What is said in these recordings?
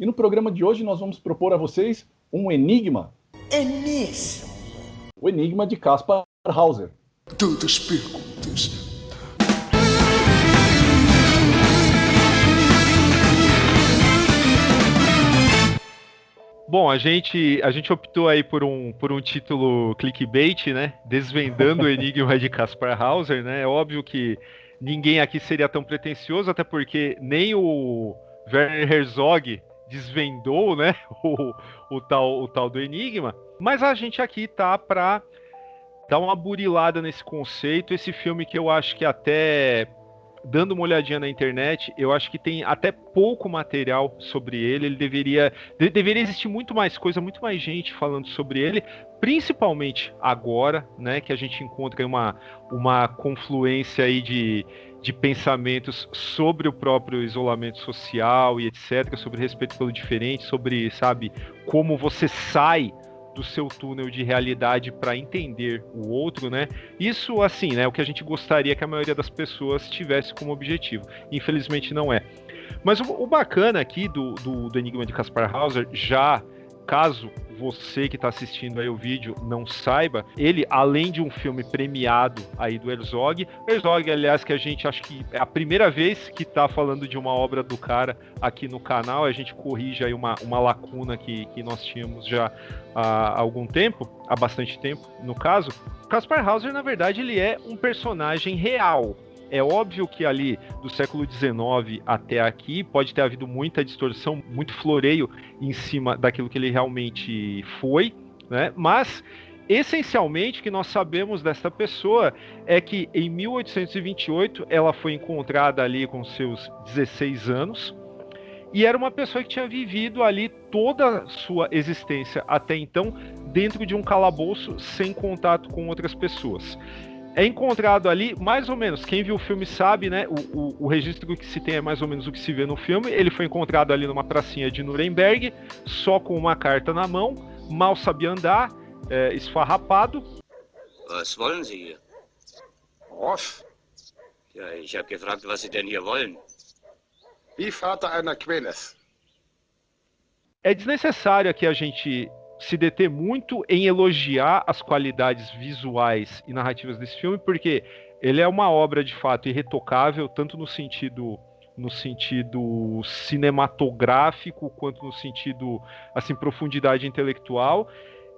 E no programa de hoje nós vamos propor a vocês um enigma. Enigma. O enigma de Kaspar Hauser. Todas perguntas. Bom, a gente optou aí por um título clickbait, né? Desvendando o enigma de Kaspar Hauser, né? É óbvio que ninguém aqui seria tão pretensioso, até porque nem o Werner Herzog desvendou, né? O tal do enigma. Mas a gente aqui tá para dar uma burilada nesse conceito. Esse filme que eu acho que até dando uma olhadinha na internet, eu acho que tem até pouco material sobre ele. Ele deveria existir muito mais coisa, muito mais gente falando sobre ele, principalmente agora, né, que a gente encontra uma confluência aí de pensamentos sobre o próprio isolamento social e etc, sobre respeito pelo diferente, sobre, sabe, como você sai do seu túnel de realidade para entender o outro, né? Isso, assim, né, é o que a gente gostaria que a maioria das pessoas tivesse como objetivo. Infelizmente não é. Mas o bacana aqui do Enigma de Kaspar Hauser, já caso você que está assistindo aí o vídeo não saiba, ele, além de um filme premiado aí do Herzog, aliás, que a gente acho que é a primeira vez que está falando de uma obra do cara aqui no canal, a gente corrige aí uma lacuna que nós tínhamos já há algum tempo, há bastante tempo no caso. Kaspar Hauser, na verdade, ele é um personagem real. É óbvio que ali do século XIX até aqui pode ter havido muita distorção, muito floreio em cima daquilo que ele realmente foi, né? Mas essencialmente o que nós sabemos dessa pessoa é que em 1828 ela foi encontrada ali com seus 16 anos e era uma pessoa que tinha vivido ali toda a sua existência até então dentro de um calabouço sem contato com outras pessoas. É encontrado ali, mais ou menos, quem viu o filme sabe, né? O registro que se tem é mais ou menos o que se vê no filme. Ele foi encontrado ali numa pracinha de Nuremberg, só com uma carta na mão, mal sabia andar, esfarrapado. Was wollen Sie hier? Ross, Ja, ich habe gefragt, was Sie denn hier wollen. wie Vater einer Queles. É desnecessário aqui a gente se deter muito em elogiar as qualidades visuais e narrativas desse filme, porque ele é uma obra de fato irretocável, tanto no sentido cinematográfico quanto no sentido assim profundidade intelectual.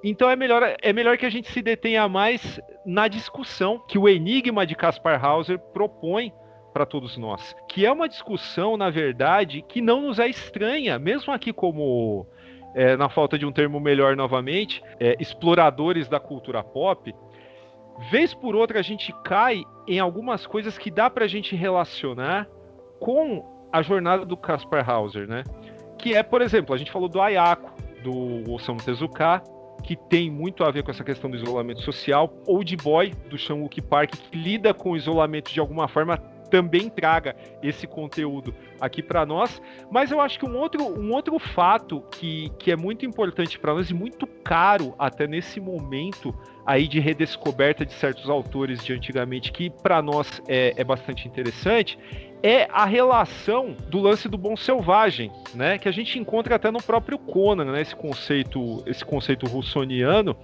Então é melhor que a gente se detenha mais na discussão que o enigma de Kaspar Hauser propõe para todos nós, que é uma discussão, na verdade, que não nos é estranha, mesmo aqui como na falta de um termo melhor novamente, exploradores da cultura pop. Vez por outra a gente cai em algumas coisas que dá pra gente relacionar com a jornada do Kaspar Hauser, né? Que é, por exemplo, a gente falou do Ayako, do Osamu Tezuka, que tem muito a ver com essa questão do isolamento social. Old Boy, do Chan-wook Park, que lida com o isolamento de alguma forma, também traga esse conteúdo aqui para nós. Mas eu acho que um outro fato que é muito importante para nós e muito caro até nesse momento aí de redescoberta de certos autores de antigamente, que para nós é bastante interessante, é a relação do lance do bom selvagem, né? Que a gente encontra até no próprio Conan, né? Esse conceito russoniano,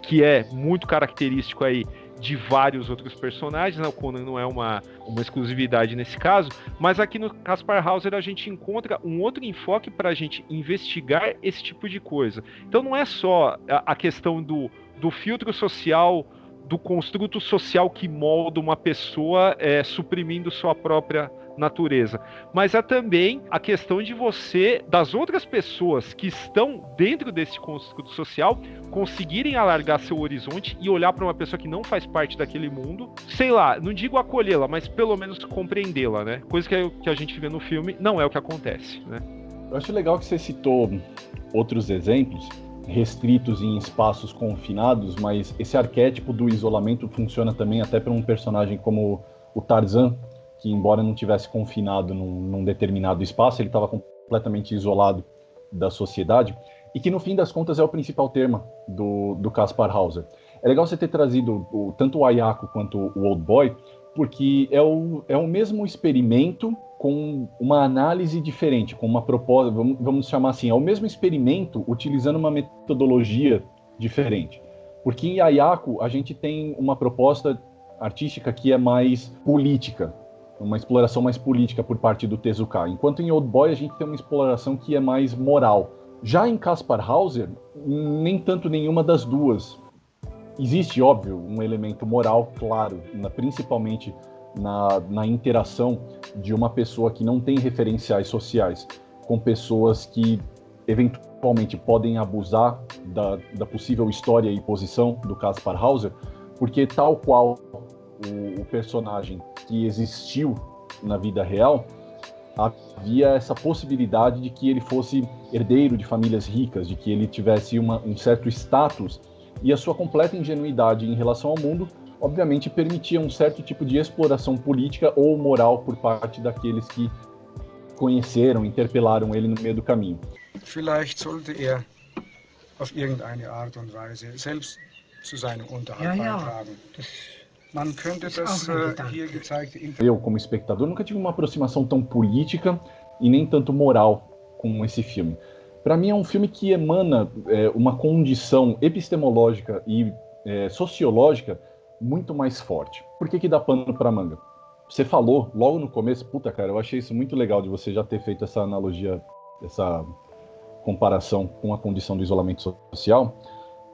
que é muito característico aí de vários outros personagens, né? O Conan não é uma exclusividade nesse caso, mas aqui no Kaspar Hauser a gente encontra um outro enfoque para a gente investigar esse tipo de coisa. Então não é só a questão do filtro social, do construto social que molda uma pessoa suprimindo sua própria natureza, mas é também a questão de você, das outras pessoas que estão dentro desse construto social, conseguirem alargar seu horizonte e olhar para uma pessoa que não faz parte daquele mundo, sei lá, não digo acolhê-la, mas pelo menos compreendê-la, né? Coisa que a gente vê no filme não é o que acontece, né? Eu acho legal que você citou outros exemplos restritos em espaços confinados, mas esse arquétipo do isolamento funciona também até para um personagem como o Tarzan, que embora não tivesse confinado num determinado espaço, ele estava completamente isolado da sociedade, e que no fim das contas é o principal tema do Kaspar Hauser. É legal você ter trazido tanto o Ayako quanto o Old Boy, porque é o mesmo experimento com uma análise diferente, com uma proposta, vamos chamar assim, é o mesmo experimento utilizando uma metodologia diferente. Porque em Yayako a gente tem uma proposta artística que é mais política, uma exploração mais política por parte do Tezuka, enquanto em Oldboy a gente tem uma exploração que é mais moral. Já em Kaspar Hauser, nem tanto nenhuma das duas. Existe, óbvio, um elemento moral, claro, principalmente na interação de uma pessoa que não tem referenciais sociais com pessoas que eventualmente podem abusar da possível história e posição do Kaspar Hauser, porque tal qual o personagem que existiu na vida real, havia essa possibilidade de que ele fosse herdeiro de famílias ricas, de que ele tivesse um certo status, e a sua completa ingenuidade em relação ao mundo, obviamente, permitia um certo tipo de exploração política ou moral por parte daqueles que conheceram, interpelaram ele no meio do caminho. Vielleicht sollte auf irgendeine Art und Weise selbst zu seinem Unterhalt beitragen. Man könnte das hier gezeigte... Eu, como espectador, nunca tive uma aproximação tão política e nem tanto moral com esse filme. Para mim é um filme que emana uma condição epistemológica e sociológica muito mais forte. Por que dá pano para manga? Você falou logo no começo, puta cara, eu achei isso muito legal de você já ter feito essa analogia, essa comparação com a condição do isolamento social,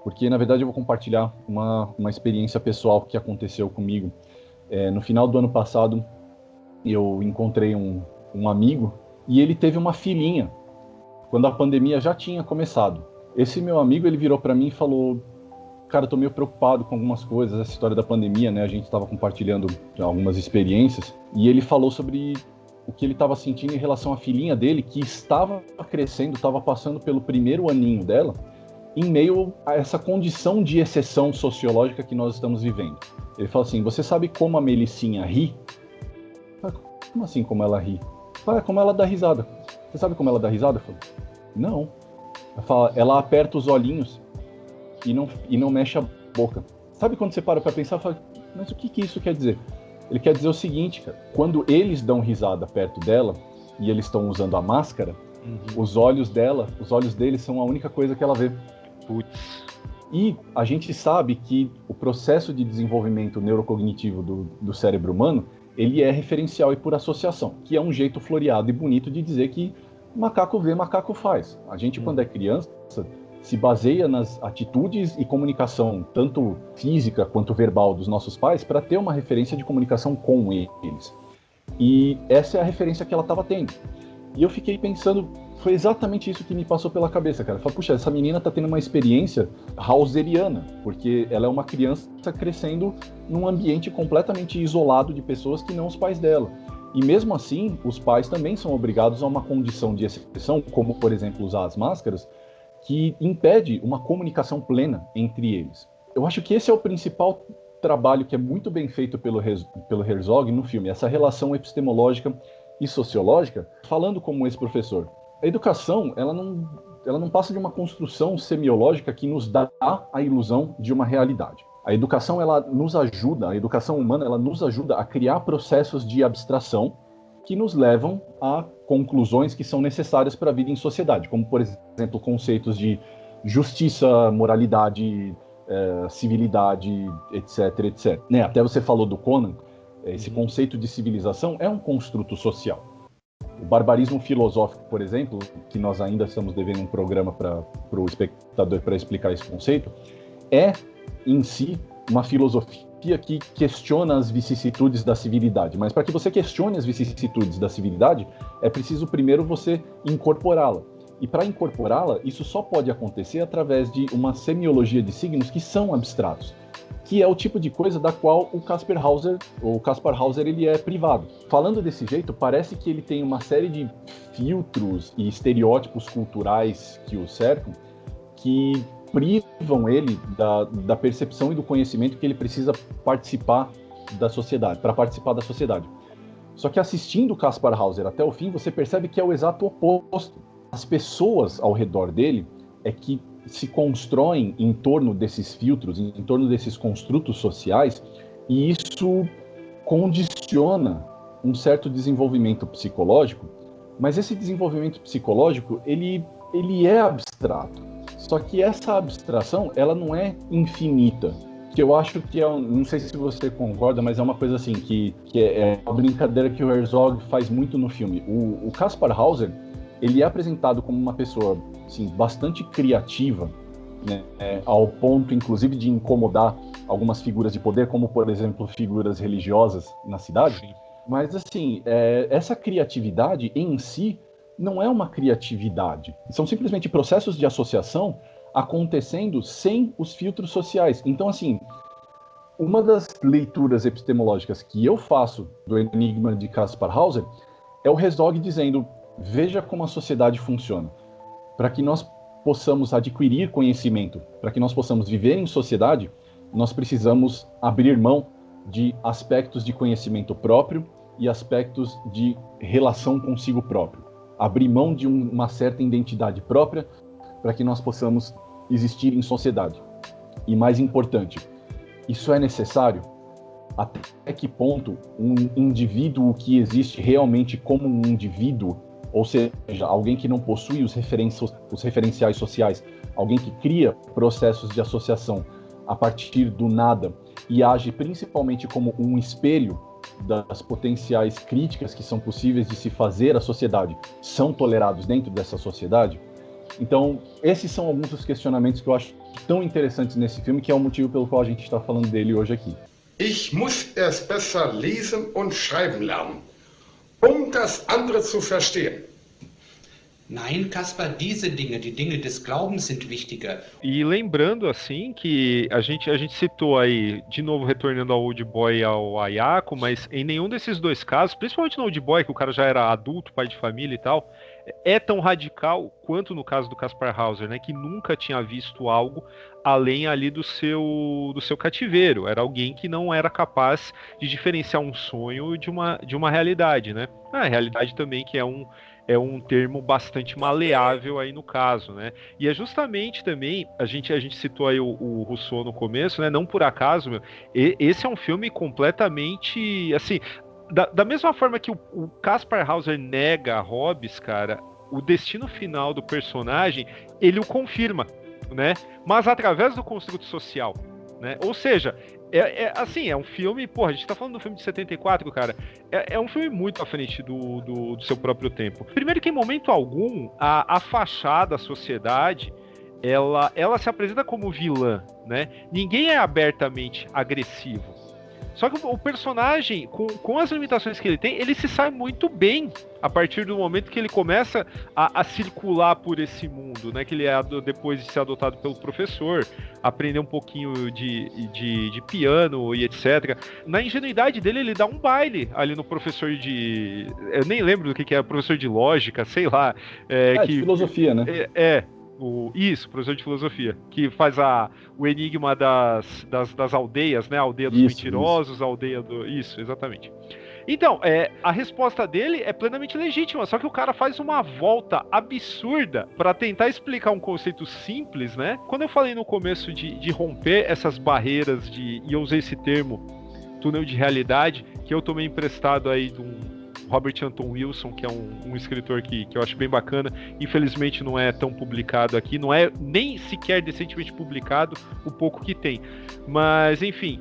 porque na verdade eu vou compartilhar uma experiência pessoal que aconteceu comigo. No final do ano passado eu encontrei um amigo e ele teve uma filhinha quando a pandemia já tinha começado. Esse meu amigo, ele virou para mim e falou: cara, eu tô meio preocupado com algumas coisas, essa história da pandemia, né? A gente estava compartilhando algumas experiências e ele falou sobre o que ele estava sentindo em relação à filhinha dele, que estava crescendo, estava passando pelo primeiro aninho dela, em meio a essa condição de exceção sociológica que nós estamos vivendo. Ele falou assim: você sabe como a Melicinha ri? Eu falei: como assim como ela ri? Eu falei: como ela dá risada. Você sabe como ela dá risada? Eu falei: não. Ela aperta os olhinhos e não mexe a boca. Sabe quando você para pra pensar, fala: mas o que isso quer dizer? Ele quer dizer o seguinte, cara: quando eles dão risada perto dela e eles estão usando a máscara, os olhos deles são a única coisa que ela vê. Putz. E a gente sabe que o processo de desenvolvimento neurocognitivo do cérebro humano, ele é referencial e por associação, que é um jeito floreado e bonito de dizer que macaco vê, macaco faz. A gente, quando é criança, se baseia nas atitudes e comunicação, tanto física quanto verbal, dos nossos pais, para ter uma referência de comunicação com eles. E essa é a referência que ela estava tendo. E eu fiquei pensando, foi exatamente isso que me passou pela cabeça, cara. Eu falei: puxa, essa menina tá tendo uma experiência hauseriana, porque ela é uma criança crescendo num ambiente completamente isolado de pessoas que não os pais dela. E mesmo assim, os pais também são obrigados a uma condição de exceção, como, por exemplo, usar as máscaras, que impede uma comunicação plena entre eles. Eu acho que esse é o principal trabalho que é muito bem feito pelo Herzog no filme, essa relação epistemológica e sociológica, falando como esse professor. A educação, ela não passa de uma construção semiológica que nos dá a ilusão de uma realidade. A educação, a educação humana, ela nos ajuda a criar processos de abstração que nos levam a conclusões que são necessárias para a vida em sociedade, como, por exemplo, conceitos de justiça, moralidade, civilidade, etc, etc. Né? Até você falou do Conan, esse conceito de civilização é um construto social. O barbarismo filosófico, por exemplo, que nós ainda estamos devendo um programa para o espectador para explicar esse conceito, é, em si, uma filosofia que questiona as vicissitudes da civilidade. Mas para que você questione as vicissitudes da civilidade, é preciso primeiro você incorporá-la. E para incorporá-la, isso só pode acontecer através de uma semiologia de signos que são abstratos, que é o tipo de coisa da qual o Kaspar Hauser ele é privado. Falando desse jeito, parece que ele tem uma série de filtros e estereótipos culturais que o cercam, que privam ele da percepção e do conhecimento que ele precisa participar da sociedade, para participar da sociedade. Só que assistindo Kaspar Hauser até o fim, você percebe que é o exato oposto. As pessoas ao redor dele é que se constroem em torno desses filtros, em torno desses construtos sociais, e isso condiciona um certo desenvolvimento psicológico, mas esse desenvolvimento psicológico, ele é abstrato. Só que essa abstração, ela não é infinita. Que eu acho que não sei se você concorda, mas é uma coisa assim, que é uma brincadeira que o Herzog faz muito no filme. O Kaspar Hauser, ele é apresentado como uma pessoa, assim, bastante criativa, né, ao ponto, inclusive, de incomodar algumas figuras de poder, como, por exemplo, figuras religiosas na cidade. Sim. Mas, assim, essa criatividade em si não é uma criatividade. São simplesmente processos de associação acontecendo sem os filtros sociais. Então, assim, uma das leituras epistemológicas que eu faço do Enigma de Kaspar Hauser é o Herzog dizendo: veja como a sociedade funciona. Para que nós possamos adquirir conhecimento, para que nós possamos viver em sociedade, nós precisamos abrir mão de aspectos de conhecimento próprio e aspectos de relação consigo próprio. Abrir mão de uma certa identidade própria para que nós possamos existir em sociedade. E mais importante, isso é necessário? Até que ponto um indivíduo que existe realmente como um indivíduo, ou seja, alguém que não possui os referenciais sociais, alguém que cria processos de associação a partir do nada e age principalmente como um espelho das potenciais críticas que são possíveis de se fazer à sociedade, são tolerados dentro dessa sociedade? Então, esses são alguns dos questionamentos que eu acho tão interessantes nesse filme, que é o motivo pelo qual a gente está falando dele hoje aqui. Ich muss erst besser lesen und schreiben lernen, das andere zu verstehen. Nein, Kaspar, diese Dinge, die Dinge des Glaubens sind wichtiger. E lembrando, assim, que a gente citou aí, de novo retornando ao Old Boy e ao Ayako, mas em nenhum desses dois casos, principalmente no Old Boy, que o cara já era adulto, pai de família e tal, é tão radical quanto no caso do Kaspar Hauser, né, que nunca tinha visto algo além ali do seu cativeiro. Era alguém que não era capaz de diferenciar um sonho de uma realidade, né? A realidade também que é um termo bastante maleável aí no caso, né? E é justamente também, a gente citou aí o Rousseau no começo, né? Não por acaso, esse é um filme completamente, assim, da mesma forma que o Kaspar Hauser nega a Hobbes, cara, o destino final do personagem, ele o confirma, né? Mas através do construto social, né? Ou seja, assim, é um filme, porra, a gente tá falando do filme de 74, cara, é um filme muito à frente do seu próprio tempo. Primeiro que em momento algum, a fachada, a sociedade, ela se apresenta como vilã, né? Ninguém é abertamente agressivo. Só que o personagem, com as limitações que ele tem, ele se sai muito bem a partir do momento que ele começa a circular por esse mundo, né? Que ele depois de ser adotado pelo professor, aprender um pouquinho de piano e etc. Na ingenuidade dele, ele dá um baile ali no professor de... Eu nem lembro do que é, professor de lógica, sei lá. De filosofia, né? Professor de filosofia, que faz o enigma das aldeias, né? A aldeia dos mentirosos, a aldeia do... Isso, exatamente. Então, a resposta dele é plenamente legítima, só que o cara faz uma volta absurda para tentar explicar um conceito simples, né? Quando eu falei no começo de romper essas barreiras e eu usei esse termo, túnel de realidade, que eu tomei emprestado aí de um Robert Anton Wilson, que é um escritor que eu acho bem bacana. Infelizmente não é tão publicado aqui, não é nem sequer decentemente publicado o pouco que tem. Mas, enfim,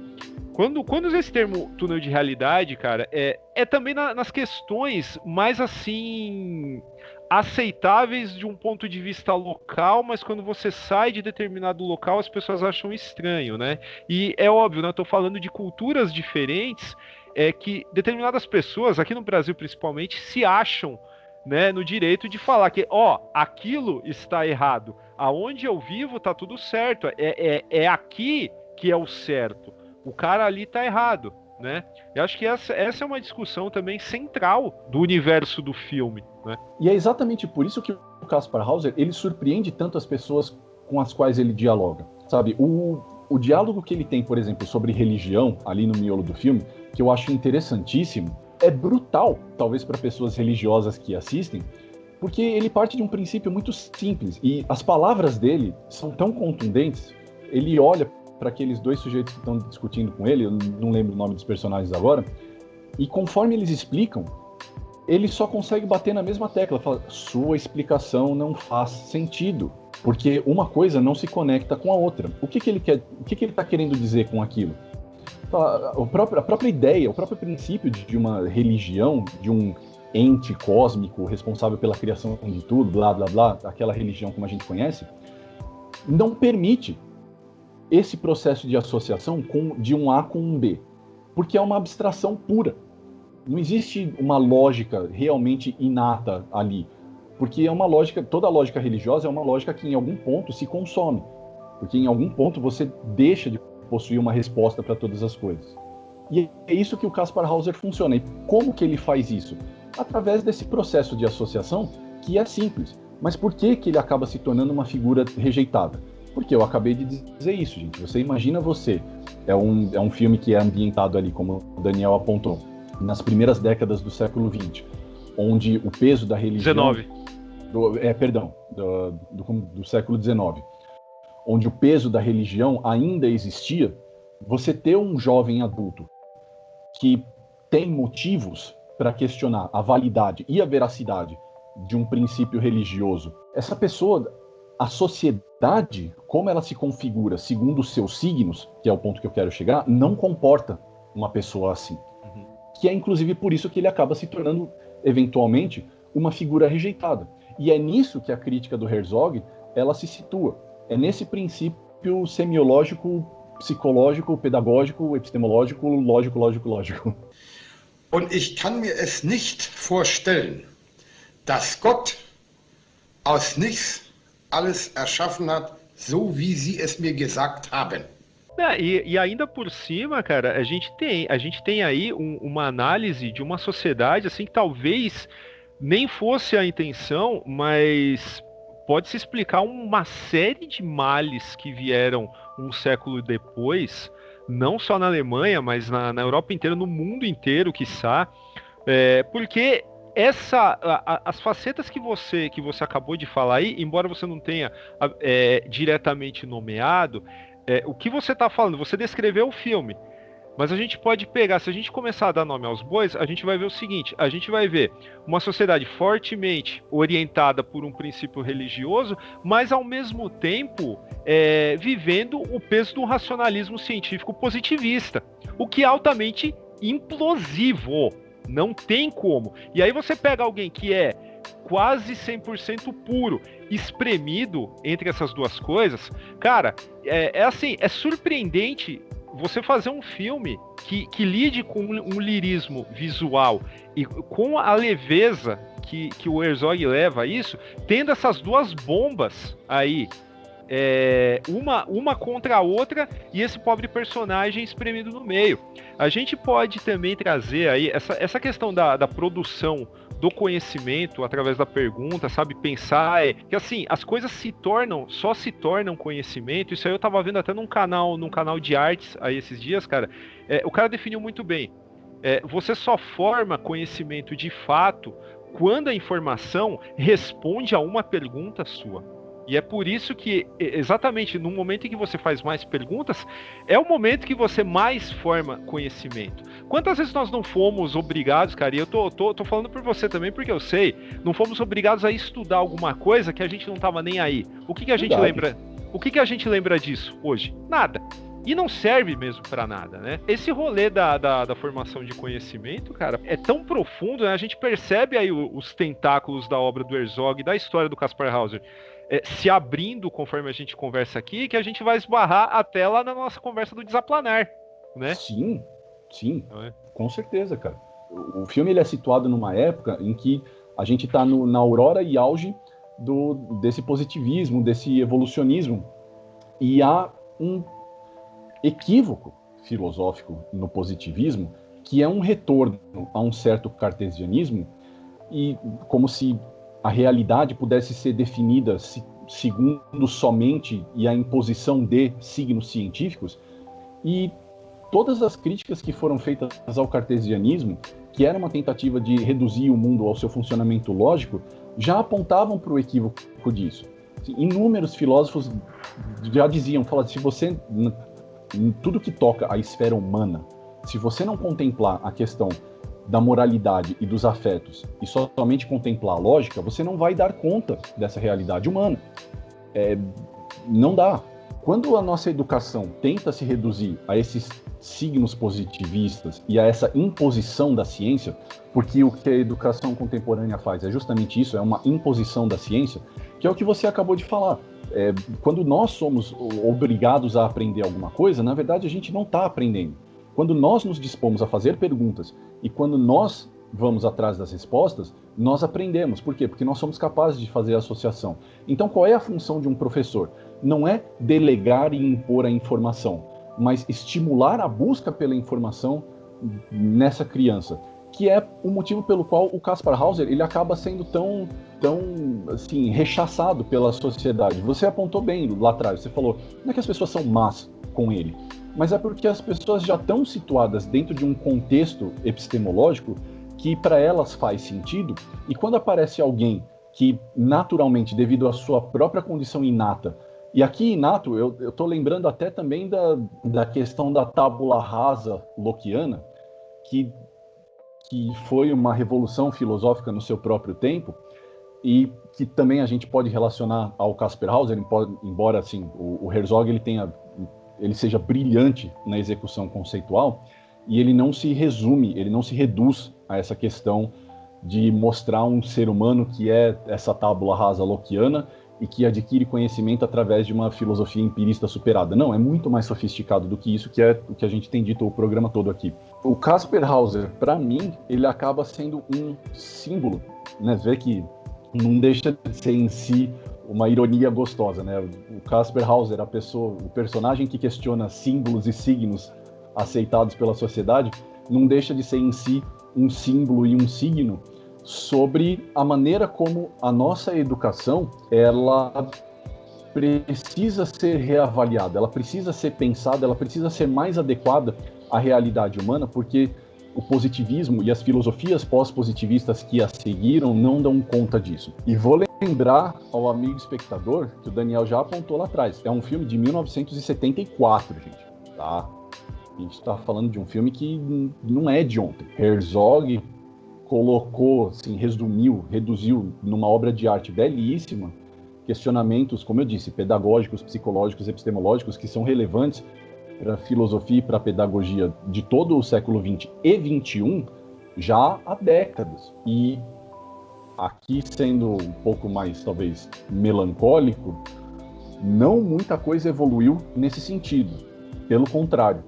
quando usa esse termo túnel de realidade, cara, é também nas questões mais, assim, aceitáveis de um ponto de vista local, mas quando você sai de determinado local, as pessoas acham estranho, né? E é óbvio, né? Eu tô falando de culturas diferentes, que determinadas pessoas, aqui no Brasil principalmente, se acham, né, no direito de falar que, aquilo está errado. Aonde eu vivo tá tudo certo. É aqui que é o certo. O cara ali tá errado, né? Eu acho que essa é uma discussão também central do universo do filme, né? E é exatamente por isso que o Kaspar Hauser, ele surpreende tanto as pessoas com as quais ele dialoga, sabe? O diálogo que ele tem, por exemplo, sobre religião, ali no miolo do filme, que eu acho interessantíssimo, é brutal, talvez para pessoas religiosas que assistem, porque ele parte de um princípio muito simples, e as palavras dele são tão contundentes. Ele olha para aqueles dois sujeitos que estão discutindo com ele, eu não lembro o nome dos personagens agora, E conforme eles explicam, ele só consegue bater na mesma tecla, fala, sua explicação não faz sentido, porque uma coisa não se conecta com a outra. O que ele quer, o que ele está querendo dizer com aquilo? A própria ideia, o próprio princípio de uma religião, de um ente cósmico responsável pela criação de tudo, blá blá blá, aquela religião como a gente conhece, não permite esse processo de associação de um A com um B, porque é uma abstração pura. Não existe uma lógica realmente inata ali, porque é uma lógica, toda lógica religiosa é uma lógica que em algum ponto se consome, porque em algum ponto você deixa de possuir uma resposta para todas as coisas. E é isso que o Kaspar Hauser funciona. E como que ele faz isso? Através desse processo de associação que é simples. Mas por que ele acaba se tornando uma figura rejeitada? Porque eu acabei de dizer isso, gente. Você imagina você, é um filme que é ambientado ali, como o Daniel apontou, nas primeiras décadas do século XX, onde o peso da religião... do século XIX, onde o peso da religião ainda existia. Você ter um jovem adulto que tem motivos para questionar a validade e a veracidade de um princípio religioso, essa pessoa, a sociedade, como ela se configura segundo os seus signos, que é o ponto que eu quero chegar, não comporta uma pessoa assim. Que é inclusive por isso que ele acaba se tornando, eventualmente, uma figura rejeitada. E é nisso que a crítica do Herzog, ela se situa. É nesse princípio semiológico, psicológico, pedagógico, epistemológico, lógico. Und ich kann mir es nicht vorstellen, dass Gott aus nichts alles erschaffen hat, so wie Sie es mir gesagt haben. E ainda por cima, cara, a gente tem aí uma análise de uma sociedade assim que talvez nem fosse a intenção, mas pode se explicar uma série de males que vieram um século depois, não só na Alemanha, mas na Europa inteira, no mundo inteiro, quiçá, porque as facetas que você acabou de falar aí, embora você não tenha diretamente nomeado, o que você está falando, você descreveu o filme, mas a gente pode pegar, se a gente começar a dar nome aos bois, a gente vai ver o seguinte, a gente vai ver uma sociedade fortemente orientada por um princípio religioso, mas ao mesmo tempo vivendo o peso do racionalismo científico positivista, o que é altamente implosivo, não tem como. E aí você pega alguém que é quase 100% puro, espremido entre essas duas coisas, cara, assim, é surpreendente você fazer um filme que lide com um lirismo visual e com a leveza que o Herzog leva a isso, tendo essas duas bombas aí, uma contra a outra, e esse pobre personagem espremido no meio. A gente pode também trazer aí essa questão da produção do conhecimento através da pergunta, sabe, pensar, que assim, as coisas só se tornam conhecimento. Isso aí eu tava vendo até num canal de artes aí esses dias, cara, o cara definiu muito bem, você só forma conhecimento de fato quando a informação responde a uma pergunta sua. E é por isso que, exatamente no momento em que você faz mais perguntas, é o momento que você mais forma conhecimento. Quantas vezes nós não fomos obrigados, cara, e eu tô falando por você também, porque eu sei, não fomos obrigados a estudar alguma coisa que a gente não tava nem aí. O que a gente lembra? O que a gente lembra disso hoje? Nada. E não serve mesmo pra nada, né? Esse rolê da formação de conhecimento, cara, é tão profundo, né? A gente percebe aí os tentáculos da obra do Herzog, da história do Kaspar Hauser, se abrindo conforme a gente conversa aqui, que a gente vai esbarrar até lá na nossa conversa do Desaplanar, né? Sim, com certeza, cara. O filme ele é situado numa época em que a gente está na aurora e auge desse positivismo, desse evolucionismo, e há um equívoco filosófico no positivismo, que é um retorno a um certo cartesianismo, e como se a realidade pudesse ser definida segundo somente e a imposição de signos científicos. E todas as críticas que foram feitas ao cartesianismo, que era uma tentativa de reduzir o mundo ao seu funcionamento lógico, já apontavam para o equívoco disso. Inúmeros filósofos já diziam, se você, em tudo que toca a esfera humana, se você não contemplar a questão da moralidade e dos afetos e somente contemplar a lógica, você não vai dar conta dessa realidade humana. Não dá. Quando a nossa educação tenta se reduzir a esses signos positivistas e a essa imposição da ciência, porque o que a educação contemporânea faz é justamente isso, é uma imposição da ciência, que é o que você acabou de falar. Quando nós somos obrigados a aprender alguma coisa, na verdade a gente não está aprendendo. Quando nós nos dispomos a fazer perguntas e quando nós vamos atrás das respostas, nós aprendemos. Por quê? Porque nós somos capazes de fazer a associação. Então, qual é a função de um professor? Não é delegar e impor a informação, mas estimular a busca pela informação nessa criança, que é o motivo pelo qual o Kaspar Hauser ele acaba sendo tão assim, rechaçado pela sociedade. Você apontou bem lá atrás, você falou, não é que as pessoas são más com ele, mas é porque as pessoas já estão situadas dentro de um contexto epistemológico que para elas faz sentido, e quando aparece alguém que naturalmente, devido à sua própria condição inata, e aqui inato, eu estou lembrando até também da questão da tábula rasa lockeana, que foi uma revolução filosófica no seu próprio tempo, e que também a gente pode relacionar ao Kaspar Hauser, embora assim, o Herzog ele seja brilhante na execução conceitual, e ele não se resume, ele não se reduz a essa questão de mostrar um ser humano que é essa tábula rasa lockeana e que adquire conhecimento através de uma filosofia empirista superada. Não, é muito mais sofisticado do que isso, que é o que a gente tem dito o programa todo aqui. O Kaspar Hauser, para mim, ele acaba sendo um símbolo, né? Vê que não deixa de ser em si uma ironia gostosa, né? O Kaspar Hauser, o personagem que questiona símbolos e signos aceitados pela sociedade, não deixa de ser em si um símbolo e um signo sobre a maneira como a nossa educação ela precisa ser reavaliada, ela precisa ser pensada, ela precisa ser mais adequada à realidade humana, porque o positivismo e as filosofias pós-positivistas que a seguiram não dão conta disso. E vou lembrar ao amigo espectador que o Daniel já apontou lá atrás. É um filme de 1974, gente, tá? A gente está falando de um filme que não é de ontem. Herzog colocou, assim, reduziu numa obra de arte belíssima questionamentos, como eu disse, pedagógicos, psicológicos, epistemológicos, que são relevantes para a filosofia e para a pedagogia de todo o século XX e XXI já há décadas. E aqui, sendo um pouco mais, talvez, melancólico, não muita coisa evoluiu nesse sentido. Pelo contrário,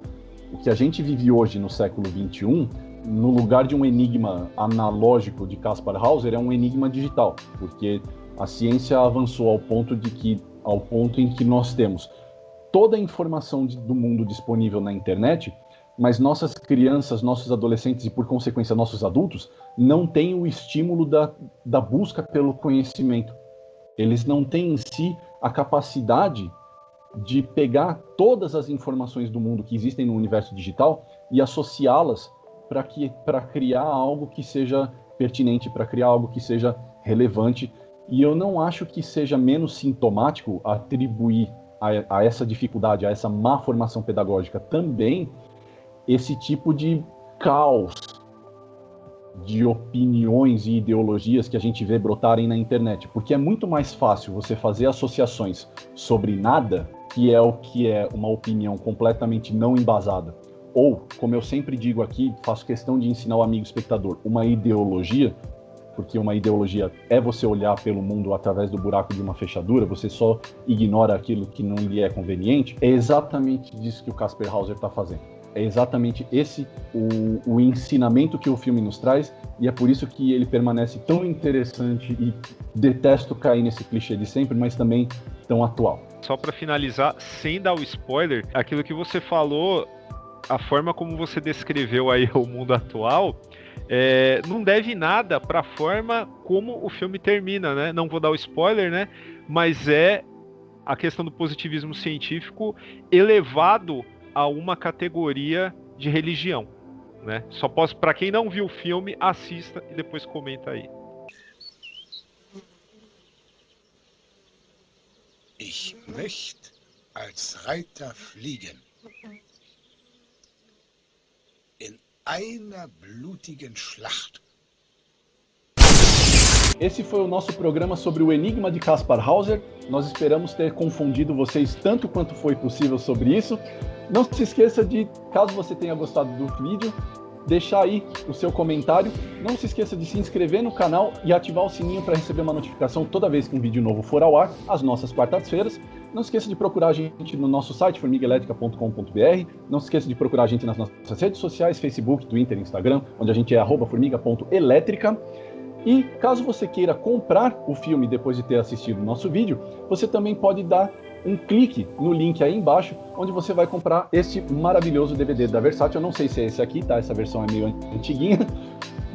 o que a gente vive hoje no século XXI, no lugar de um enigma analógico de Kaspar Hauser, é um enigma digital, porque a ciência avançou ao ponto em que nós temos toda a informação do mundo disponível na internet, mas nossas crianças, nossos adolescentes e, por consequência, nossos adultos, não têm o estímulo da busca pelo conhecimento. Eles não têm em si a capacidade de pegar todas as informações do mundo que existem no universo digital e associá-las para criar algo que seja pertinente, para criar algo que seja relevante. E eu não acho que seja menos sintomático atribuir a essa dificuldade, a essa má formação pedagógica também esse tipo de caos de opiniões e ideologias que a gente vê brotarem na internet, porque é muito mais fácil você fazer associações sobre nada, que é uma opinião completamente não embasada, ou, como eu sempre digo aqui, faço questão de ensinar o amigo espectador, uma ideologia, porque uma ideologia é você olhar pelo mundo através do buraco de uma fechadura, você só ignora aquilo que não lhe é conveniente, é exatamente disso que o Kaspar Hauser está fazendo. É exatamente esse o ensinamento que o filme nos traz, e é por isso que ele permanece tão interessante e detesto cair nesse clichê de sempre, mas também tão atual. Só para finalizar, sem dar o spoiler, aquilo que você falou, a forma como você descreveu aí o mundo atual, não deve nada para a forma como o filme termina, né? Não vou dar o spoiler, né? Mas é a questão do positivismo científico elevado a uma categoria de religião, né? Só posso, para quem não viu o filme, assista e depois comenta aí. Ich möchte als Reiter fliegen. In einer blutigen Schlacht. Esse foi o nosso programa sobre o Enigma de Kaspar Hauser. Nós esperamos ter confundido vocês tanto quanto foi possível sobre isso. Não se esqueça de, caso você tenha gostado do vídeo, deixar aí o seu comentário. Não se esqueça de se inscrever no canal e ativar o sininho para receber uma notificação toda vez que um vídeo novo for ao ar, às nossas quartas-feiras. Não se esqueça de procurar a gente no nosso site, formigaelétrica.com.br. Não se esqueça de procurar a gente nas nossas redes sociais, Facebook, Twitter, Instagram, onde a gente é @formiga.elétrica. E caso você queira comprar o filme depois de ter assistido o nosso vídeo, você também pode dar um clique no link aí embaixo, onde você vai comprar este maravilhoso DVD da Versátil. Eu não sei se é esse aqui, tá? Essa versão é meio antiguinha,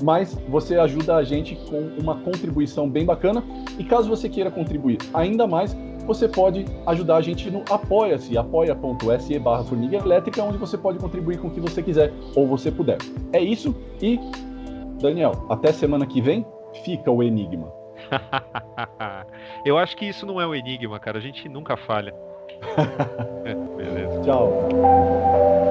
mas você ajuda a gente com uma contribuição bem bacana. E caso você queira contribuir ainda mais, você pode ajudar a gente no Apoia-se, apoia.se/Formiga Elétrica, onde você pode contribuir com o que você quiser ou você puder. É isso e, Daniel, até semana que vem. Fica o enigma. Eu acho que isso não é um enigma, cara. A gente nunca falha. Beleza. Tchau.